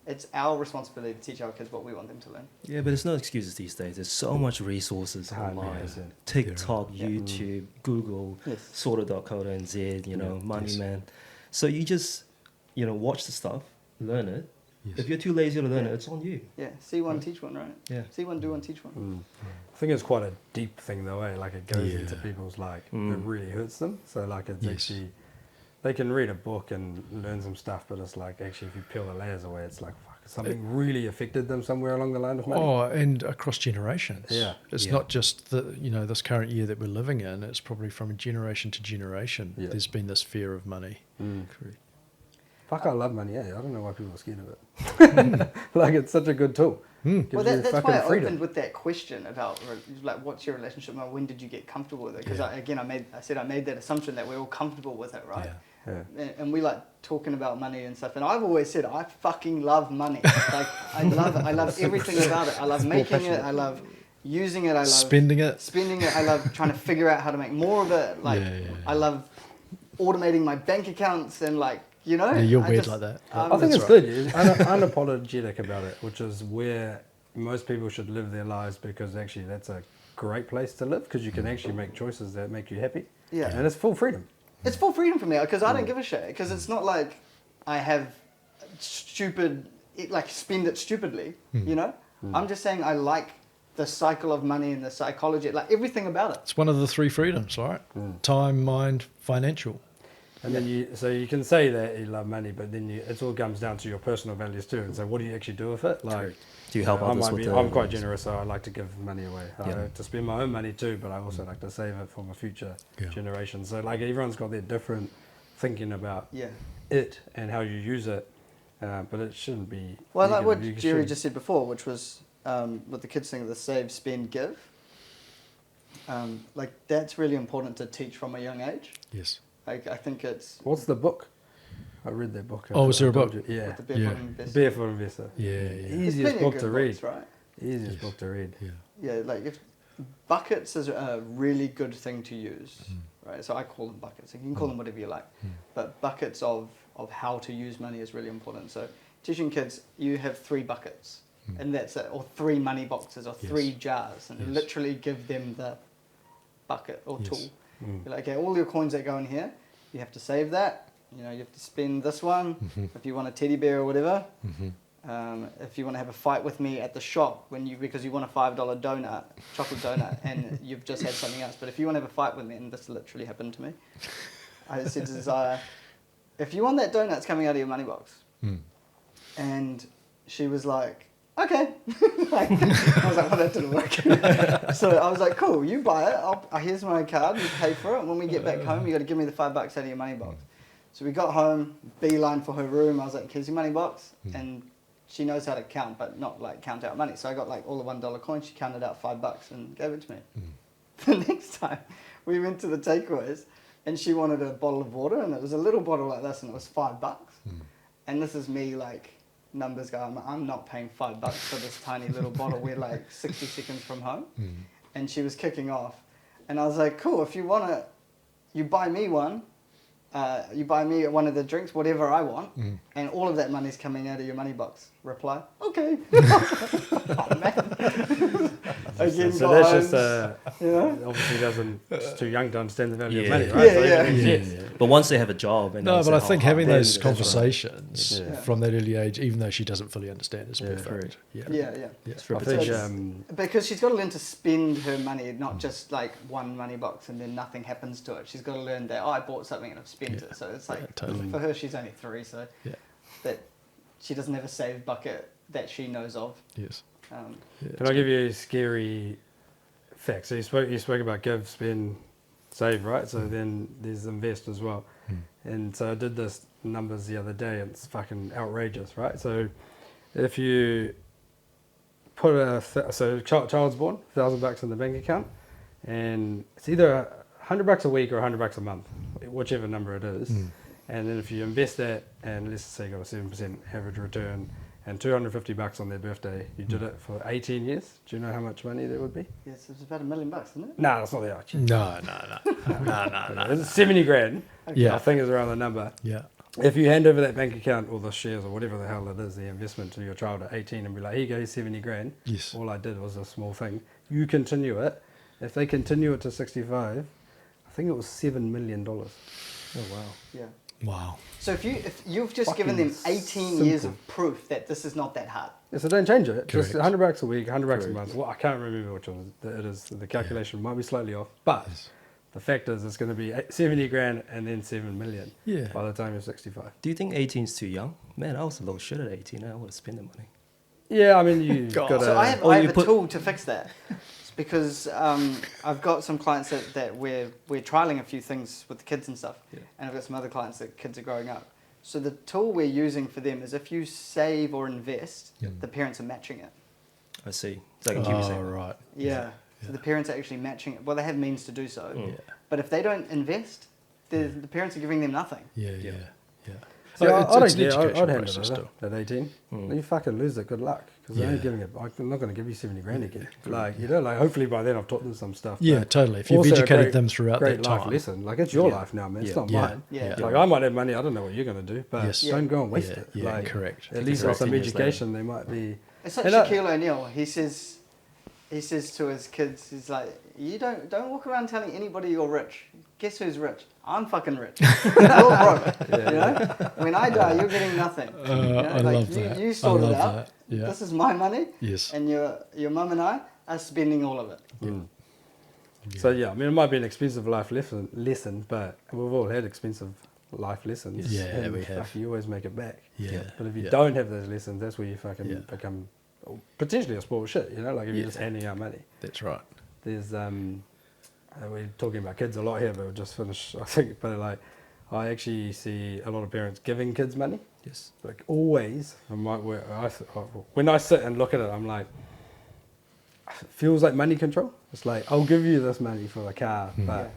it's our responsibility to teach our kids what we want them to learn. Yeah, but there's no excuses these days. There's so much resources online. 100%. TikTok, Yeah. YouTube, Google, Yes. sorted.co.nz, Money Man. So you just, watch the stuff, learn it. Yes. If you're too lazy to learn it, it's on you. Yeah, see one, teach one, right? Yeah. See one, do one, teach one. I think it's quite a deep thing though, eh? Like it goes Yeah. into people's it Mm. really hurts them. So like it's Yes. actually, they can read a book and learn some stuff, but it's like actually if you peel the layers away, it's like fuck, something really affected them somewhere along the line of money. Oh, and across generations. Yeah. It's Yeah. not just this current year that we're living in. It's probably from generation to generation. Yeah. There's been this fear of money. Mm. Correct. Fuck, I love money. I don't know why people are scared of it. Like, it's such a good tool. Gives Well, you that's fucking why I freedom. opened with that question about like, what's your relationship? And when did you get comfortable with it? Because I said I made that assumption that we're all comfortable with it, right? Yeah. And we like talking about money and stuff. And I've always said I fucking love money. Like I love it. I love everything about it. I love making it. I love using it. I love spending it. I love trying to figure out how to make more of it. Like I love automating my bank accounts and like. You know, Yeah, you're weird like that. I think it's good. You're unapologetic about it, which is where most people should live their lives, because actually that's a great place to live, because you can actually make choices that make you happy. Yeah. And it's full freedom. It's full freedom for me because I don't give a shit. Because it's not like I have spend it stupidly, you know? I'm just saying I like the cycle of money and the psychology, like everything about it. It's one of the 3 freedoms, right? Time, mind, financial. And then you can say that you love money, but then it all comes down to your personal values too. And so, what do you actually do with it? Like, Do you help others with I'm quite generous, so I like to give money away. I Yeah. like to spend my own money too, but I also like to save it for my future Yeah. generation. So, like, everyone's got their different thinking about Yeah. it and how you use it, but it shouldn't be. Well, like what negative. Jerry just said before, which was with the kids thing, the save, spend, give. Like that's really important to teach from a young age. Yes. Like I think it's What's the book? I read that book. Oh, was there a I told book? you. Yeah. with the Barefoot Yeah. Investor. Barefoot Investor. Yeah. There's Easiest plenty of book good to read. books, right? Easiest Yes. book to read. Yeah. Yeah, like if buckets is a really good thing to use, right? So I call them buckets. You can call them whatever you like, but buckets of how to use money is really important. So teaching kids, you have 3 buckets, and that's it, or 3 money boxes, or 3 jars, and Yes. literally give them the bucket or Yes. tool. You're like, okay, all your coins that go in here, you have to save that. You know, you have to spend this one if you want a teddy bear or whatever. If you want to have a fight with me at the shop because you want a $5 donut, chocolate donut, and you've just had something else. But if you want to have a fight with me, and this literally happened to me, I said to Desire, if you want that donut, it's coming out of your money box. And she was like, okay. I was like, well, that didn't work. So I was like, cool, you buy it. Here's my card, you pay for it. When we get back home, you got to give me the $5 out of your money box. So we got home, beeline for her room. I was like, here's your money box. And she knows how to count, but not like count out money. So I got like all the $1 coins. She counted out $5 and gave it to me. The next time we went to the takeaways and she wanted a bottle of water, and it was a little bottle like this, and it was $5. And this is me like, numbers go, I'm not paying $5 for this tiny little bottle. We're like 60 seconds from home. And she was kicking off. And I was like, cool, if you want it, you buy me one. You buy me one of the drinks, whatever I want, and all of that money's coming out of your money box. Reply, okay. Oh, man. Again, So that's just, yeah. obviously it's too young to understand the value of Yeah. money, right? Yeah, So But once they have a job, and No, they but I say, think "Oh, having then those that's right." conversations Yeah. from that early age, even though she doesn't fully understand, is Yeah. perfect. Yeah. Yeah. It's I repetition. think, Because she's got to learn to spend her money, not just like one money box and then nothing happens to it. She's got to learn that, I bought something and I've spent it. So it's like, totally. for her, she's only 3, so Yeah. that she doesn't have a save bucket that she knows of. Yes. Can I give you a scary fact? So you spoke about give, spend, save, right? So then there's invest as well. And so I did this numbers the other day, and it's fucking outrageous, right? So if you put child's born, $1,000 in the bank account, and it's either $100 a week or $100 a month, whichever number it is. And then if you invest that, and let's say you got a 7% average return, and $250 on their birthday, you did it for 18 years. Do you know how much money that would be? Yes, it's about $1 million, isn't it? No, that's not that much. No. It's 70 grand. Yeah. I think is around the number. Yeah. If you hand over that bank account or the shares or whatever the hell it is, the investment to your child at 18 and be like, here you go, 70 grand. Yes. All I did was a small thing. You continue it. If they continue it to 65, I think it was $7 million. Oh, wow. Yeah. Wow. So if you've just Fucking given them 18 years simple. of proof that this is not that hard. Yeah, so don't change it. Just Correct. $100 a week, $100 a Correct. month. Well, I can't remember which one it is. The calculation might be slightly off. But the fact is it's going to be 70 grand and then 7 million Yeah. by the time you're 65. Do you think 18 is too young? Man, I was a little shit at 18. I would have spent the money. Yeah, I mean, you've got to... So I have, Oh, I you have a tool to fix that. It's because I've got some clients that we're trialing a few things with the kids and stuff. Yeah. And I've got some other clients that kids are growing up. So the tool we're using for them is if you save or invest, Yep. the parents are matching it. I see. It's like a GP Oh, saying. right. Yeah. So Yeah. the parents are actually matching it. Well, they have means to do so. Mm. Yeah. But if they don't invest, the parents are giving them nothing. Yeah. Yeah. See, Oh, I it's don't an care. education I'd hand it process over still. at 18. Mm. You fucking lose it. Good luck. Because they're Yeah. only giving it. I'm not going to give you 70 grand again. Yeah, Like, you know, like hopefully by then I've taught them some stuff. Yeah, but totally. If you've also a educated great- them throughout great that life time. lesson. Like, it's your Yeah. life now, man. It's Yeah. not Yeah. mine. Yeah. Yeah. Like, I might have money. I don't know what you're going to do. But Yes. don't go and waste Yeah, it. yeah, Like, correct. at least it with out some 10 years education, they might be... It's like And I- Shaquille O'Neal. He says to his kids, he's like, you don't walk around telling anybody you're rich. Guess who's rich? I'm fucking rich. You're broke. You know? When I die, you're getting nothing. You know? I Like, love that. You I sort it love out. that. Yeah. This is my money, Yes. and your mum and I are spending all of it. Mm. So, yeah, I mean, it might be an expensive life lesson, but we've all had expensive life lessons. Yeah, and we have. You always make it back. Yeah. But if you Yeah. don't have those lessons, that's where you fucking Yeah. become potentially a spoiled shit, you know, like if you're Yeah. just handing out money. That's right. There's, we're talking about kids a lot here, but we'll just finish, I think, but like, I actually see a lot of parents giving kids money. Yes. Like always, from my work, when I sit and look at it, I'm like, it feels like money control. It's like, I'll give you this money for the car, but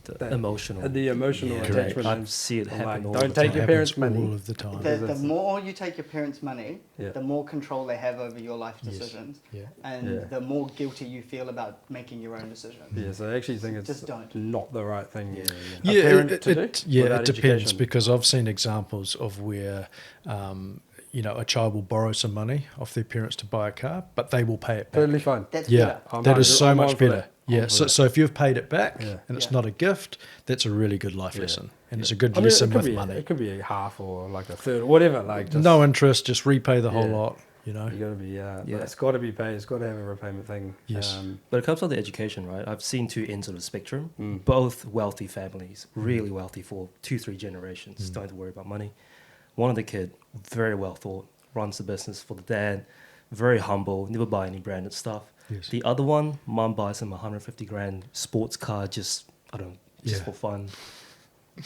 The that- emotional. the emotional Yeah, attachment. I and see it I'm happen like, all don't the take time. your It parents' happens money. all of the time. The That's- more you take your parents' money, Yeah. the more control they have over your life Yes. decisions, Yeah. and Yeah. the more guilty you feel about making your own decisions. Yeah, so I actually think it's Just don't. not the right thing. Yeah, a Yeah, parent it to do depends without education. because I've seen examples of where, a child will borrow some money off their parents to buy a car, but they will pay it back. Totally fine. That's Yeah, better. I'm that on- is so I'm on much for better. that. I'm Yeah, for so, that. so if you've paid it back Yeah. and it's Yeah. not a gift, that's a really good life Yeah. lesson, and it's a good I mean, lesson it could with be, money. It could be a half or like a third or whatever. Like just, No interest, just repay the whole Yeah. lot. You know. You got to be, Yeah. but it's got to be paid. It's got to have a repayment thing. Yes. But it comes down to education, right? I've seen two ends of the spectrum. Mm. Both wealthy families, really wealthy for 2-3 generations, don't have to worry about money. One of the kid, very well thought, runs the business for the dad, very humble, never buy any branded stuff. Yes. The other one, mum buys him 150 grand sports car, just Yeah. for fun.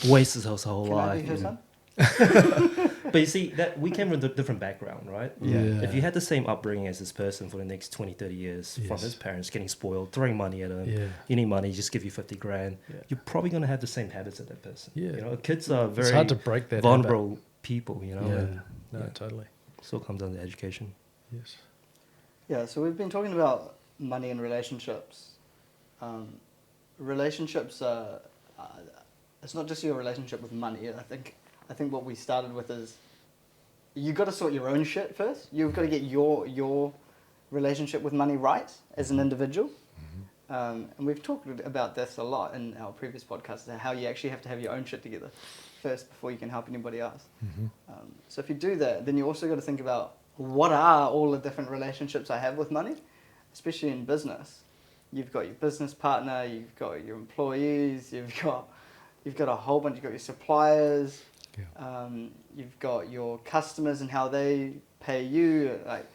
Wastes his whole Can I life. be her you know. son? But you see, that we came from a different background, right? Yeah. If you had the same upbringing as this person for the next 20, 30 years, from Yes. his parents getting spoiled, throwing money at him, Yeah. you need money, just give you 50 grand, Yeah. you're probably going to have the same habits as that person. Yeah. You know, kids are very It's hard to break that vulnerable people, you know, habit. and Yeah. No, yeah. totally. so it comes down to education. Yes. Yeah, so we've been talking about money and relationships. Relationships are, it's not just your relationship with money. I think what we started with is you got to sort your own shit first. You've got to get your relationship with money right as an individual. And we've talked about this a lot in our previous podcasts, how you actually have to have your own shit together first before you can help anybody else. So if you do that, then you also got to think about what are all the different relationships I have with money, especially in business. You've got your business partner, you've got your employees, you've got a whole bunch. You've got your suppliers, Yeah. you've got your customers and how they pay you. Like,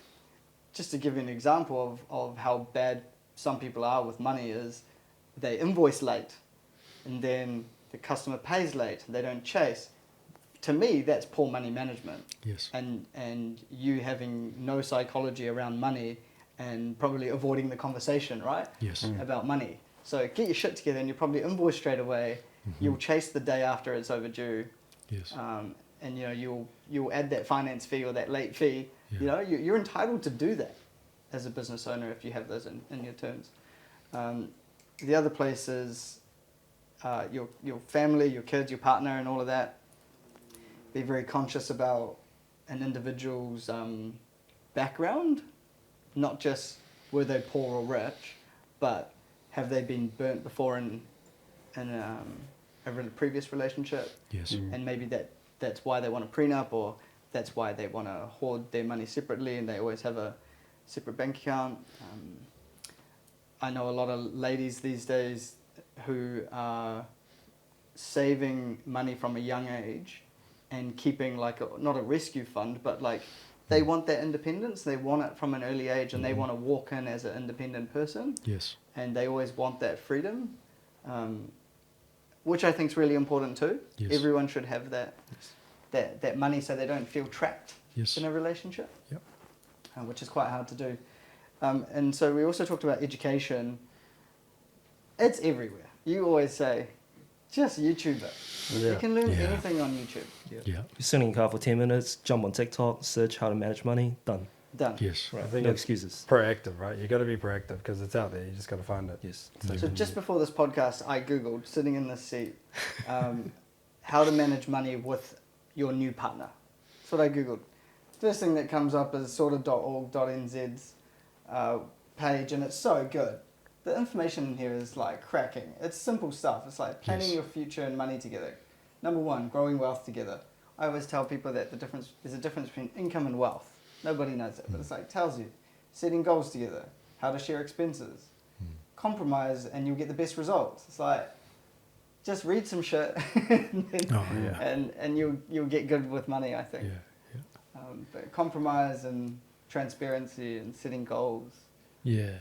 just to give you an example of how bad some people are with money is, they invoice late, and then the customer pays late, and they don't chase. To me, that's poor money management. Yes. And you having no psychology around money and probably avoiding the conversation, right? Yes. About money. So get your shit together and you'll probably invoice straight away. You'll chase the day after it's overdue. Yes. And you'll add that finance fee or that late fee. Yeah. You're entitled to do that as a business owner if you have those in your terms. The other place is your family, your kids, your partner, and all of that. Be very conscious about an individual's background, not just were they poor or rich, but have they been burnt before in a previous relationship, Yes. and maybe that's why they want a prenup, or that's why they want to hoard their money separately and they always have a separate bank account. I know a lot of ladies these days who are saving money from a young age and keeping not a rescue fund, but they want that independence. They want it from an early age, and they want to walk in as an independent person, Yes. and they always want that freedom, which I think is really important too. Yes. Everyone should have that money so they don't feel trapped Yes. in a relationship. Yep. Which is quite hard to do. And so we also talked about education. It's everywhere. You always say, just YouTube it. Yeah. You can learn Yeah. anything on YouTube. Yeah. You're sitting in the car for 10 minutes, jump on TikTok, search how to manage money, done. Done. Yes. Right. I think No it's excuses. proactive, right? You got to be proactive because it's out there. You just got to find it. Yes. So just before this podcast, I Googled, sitting in this seat, how to manage money with your new partner. That's what I Googled. First thing that comes up is sorta.org.nz's page, and it's so good. The information in here is like cracking. It's simple stuff. It's like planning Yes. your future and money together. Number one, growing wealth together. I always tell people that there's a difference between income and wealth. Nobody knows it, but it's like tells you. Setting goals together, how to share expenses, compromise, and you'll get the best results. It's like just read some shit, and you'll get good with money, I think. Yeah. But compromise and transparency and setting goals. Yeah.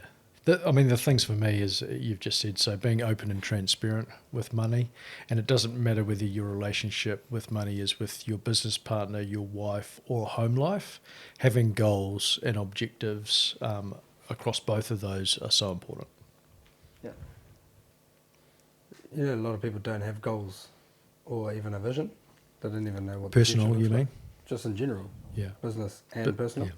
The things for me is you've just said, so being open and transparent with money, and it doesn't matter whether your relationship with money is with your business partner, your wife, or home life, having goals and objectives across both of those are so important. Yeah. You know, a lot of people don't have goals or even a vision. They don't even know what Personal, the future you looks mean? like. Just in general, Yeah. business and But- personal. yeah.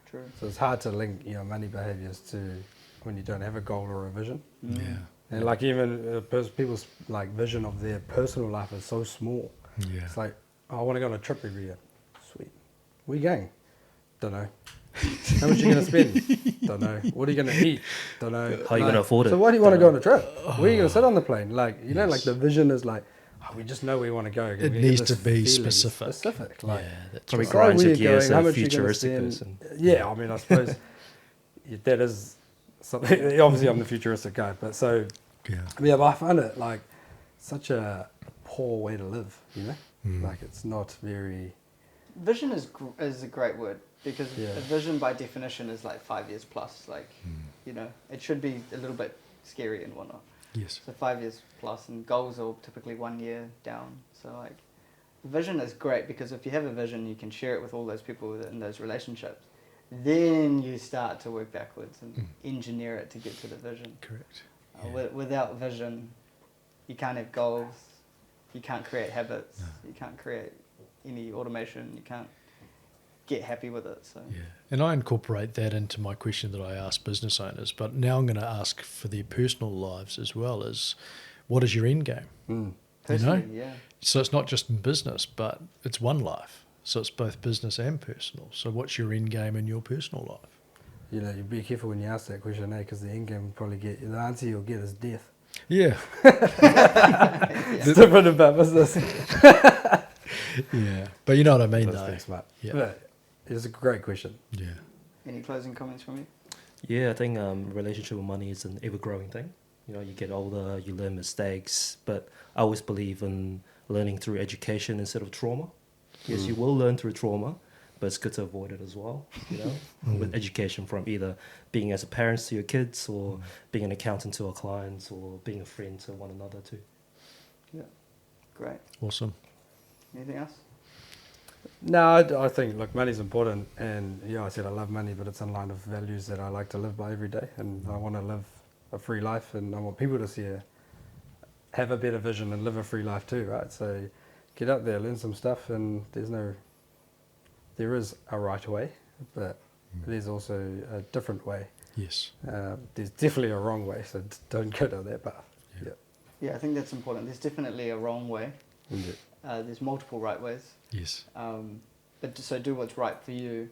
True. So it's hard to link money behaviors to when you don't have a goal or a vision. Yeah. And like even people's like vision of their personal life is so small. Yeah. It's like, oh, I want to go on a trip every year. Sweet. Where you going? Don't know. How much you going to spend? Don't know. What are you going to eat? Don't know. How are you going to afford it? So why do you want to Don't go on a trip? Where are you going to sit on the plane? Like, Yes. like the vision is like, oh, we just know we want to go. It We needs get to this be feeling. specific. Specific. Like, Yeah, that's Probably right. grinds your where you're gears going, how as a much you're gonna futuristic spend. person. Yeah, I mean, I suppose that is something. Obviously, I'm the futuristic guy, but so Yeah. yeah, but I find it like such a poor way to live. Like it's not very. Vision is a great word because Yeah. a vision by definition is like 5 years plus. Like, it should be a little bit scary and whatnot. Yes. So 5 years plus, and goals are typically 1 year down. So like, vision is great because if you have a vision, you can share it with all those people in those relationships. Then you start to work backwards and engineer it to get to the vision. Correct. Without vision, you can't have goals. You can't create habits. No. You can't create any automation. You can't get happy with it. So Yeah. And I incorporate that into my question that I ask business owners, but now I'm going to ask for their personal lives as well as what is your end game? personally, yeah. So it's not just in business, but it's OneLife. So it's both business and personal. So what's your end game in your personal life? You be careful when you ask that question, because the end game will probably get the answer you'll get is death. Yeah. It's different about business. Yeah. But you know what I mean, That's though. pretty smart. Yeah. But it's a great question. Yeah. Any closing comments from you? Yeah, I think relationship with money is an ever-growing thing. You get older, you learn mistakes, but I always believe in learning through education instead of trauma. Yes, you will learn through trauma, but it's good to avoid it as well, with education from either being as a parent to your kids or being an accountant to our clients or being a friend to one another too. Yeah. Great. Awesome. Anything else? No, I think, look, money's important, and yeah, I said I love money, but it's in line with values that I like to live by every day, and I want to live a free life, and I want people to have a better vision and live a free life too, right? So get out there, learn some stuff, and there is a right way, but there's also a different way. Yes. There's definitely a wrong way, so don't go down that path. Yeah. Yeah, I think that's important. There's definitely a wrong way. Indeed. There's multiple right ways. Yes. But so do what's right for you.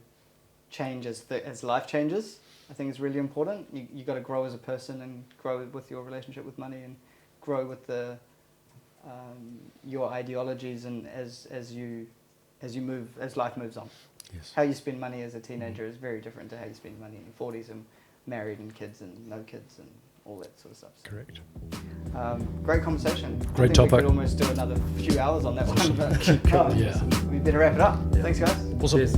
Change as life changes. I think it's really important. You got to grow as a person and grow with your relationship with money and grow with your ideologies and as life moves on. Yes. How you spend money as a teenager is very different to how you spend money in your 40s and married and kids and no kids and all that sort of stuff. So, Correct. great conversation. Great I think topic. We could almost do another few hours on that one, but Yeah. we better wrap it up. Yeah. Thanks, guys. Awesome. Cheers.